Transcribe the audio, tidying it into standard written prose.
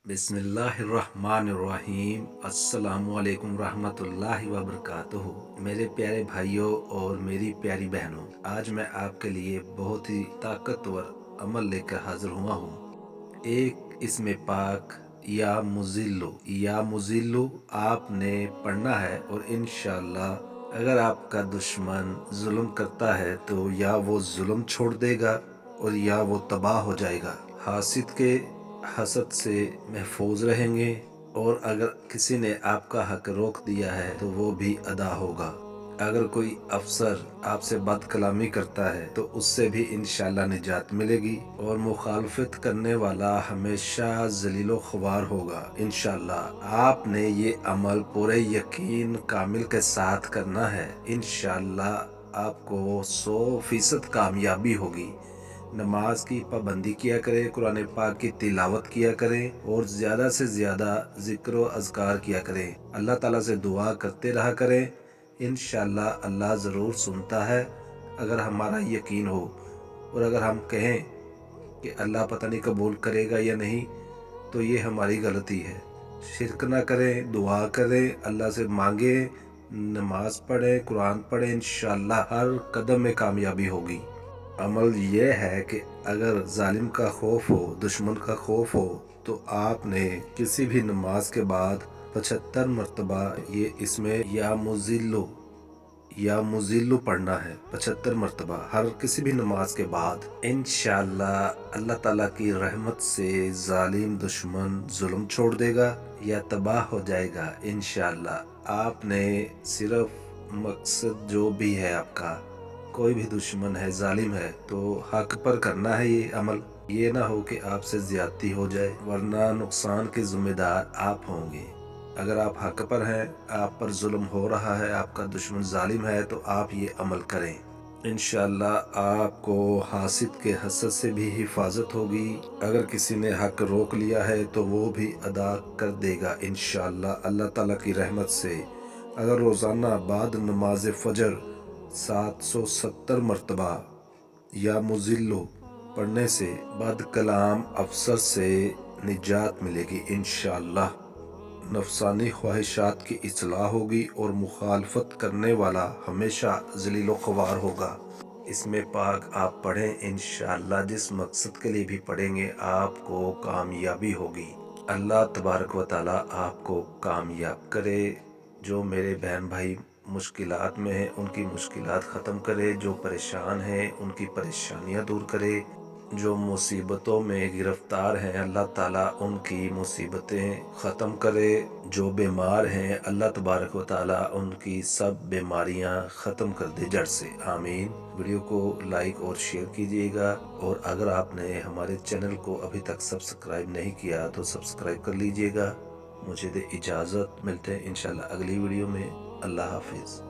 बिस्मिल्लाहिर्रहमानिर्रहीम। अस्सलामुअलैकुम रहमतुल्लाहि व बरकातुहू। मेरे प्यारे भाइयों और मेरी प्यारी बहनों, आज मैं आपके लिए बहुत ही ताकतवर अमल लेकर हाजिर हुआ हूँ। एक इसमें पाक या मुजिल्लु आपने पढ़ना है और इंशाअल्लाह अगर आपका दुश्मन जुल्म करता है तो या वो जुल्म छोड़ देगा और या वो तबाह हो जाएगा, हासिद के हसद से महफूज रहेंगे, और अगर किसी ने आपका हक रोक दिया है तो वो भी अदा होगा। अगर कोई अफसर आपसे बदकलामी करता है तो उससे भी इंशाअल्लाह निजात मिलेगी, और मुखालफत करने वाला हमेशा जलीलो ख्वार होगा इंशाअल्लाह। आपने ये अमल पूरे यकीन कामिल के साथ करना है। इंशाअल्लाह आपको 100% कामयाबी होगी। नमाज की पाबंदी किया करें, कुरान पाक की तिलावत किया करें और ज़्यादा से ज़्यादा ज़िक्र व अज़कार किया करें। अल्लाह ताला से दुआ करते रहा करें। इंशाअल्लाह अल्लाह ज़रूर सुनता है अगर हमारा यकीन हो। और अगर हम कहें कि अल्लाह पता नहीं कबूल करेगा या नहीं, तो ये हमारी गलती है। शिरक ना करें, दुआ करें, अल्लाह से मांगें, नमाज पढ़ें, कुरान पढ़ें, इंशाअल्लाह हर कदम में कामयाबी होगी। अमल ये है कि अगर जालिम का खौफ हो, दुश्मन का खौफ हो, तो आपने किसी भी नमाज के बाद 75 मरतबा ये इसमें या मुजिल्लु पढ़ना है। 75 मरतबा हर किसी भी नमाज के बाद। इंशाअल्लाह अल्लाह ताला की रहमत से जालिम दुश्मन जुल्म छोड़ देगा या तबाह हो जाएगा इंशाअल्लाह। आपने सिर्फ मकसद जो भी है आपका, कोई भी दुश्मन है, जालिम है, तो हक पर करना है ये अमल। ये ना हो कि आपसे ज्यादती हो जाए, वरना नुकसान के जिम्मेदार आप होंगे। अगर आप हक पर हैं, आप पर जुल्म हो रहा है, आपका दुश्मन जालिम है, तो आप ये अमल करें। इंशाअल्लाह आपको हासिद के हसद से भी हिफाजत होगी। अगर किसी ने हक रोक लिया है तो वो भी अदा कर देगा इंशाअल्लाह अल्लाह ताला की रहमत से। अगर रोज़ाना बाद नमाज फजर 770 मरतबा या मुजिल्लो पढ़ने से बद कलाम अफसर से निजात मिलेगी इंशाअल्लाह। नफसानी ख्वाहिशात की इस्लाह होगी और मुखालफत करने वाला हमेशा जलीलो ख्वार होगा। इसमें पाक आप पढ़ें, इंशाअल्लाह जिस मकसद के लिए भी पढ़ेंगे आपको कामयाबी होगी। अल्लाह तबारक व ताला आपको कामयाब करे। जो मेरे बहन भाई मुश्किलात में हैं उनकी मुश्किलात ख़त्म करे, जो परेशान हैं उनकी परेशानियां दूर करे, जो मुसीबतों में गिरफ्तार हैं अल्लाह ताला उनकी मुसीबतें ख़त्म करे, जो बीमार हैं अल्लाह तबारक व ताला उनकी सब बीमारियां ख़त्म कर दे जड़ से, आमीन। वीडियो को लाइक और शेयर कीजिएगा, और अगर आपने हमारे चैनल को अभी तक सब्सक्राइब नहीं किया तो सब्सक्राइब कर लीजिएगा। मुझे दे इजाज़त, मिलते हैं इंशाल्लाह अगली वीडियो में। अल्लाह हाफिज़।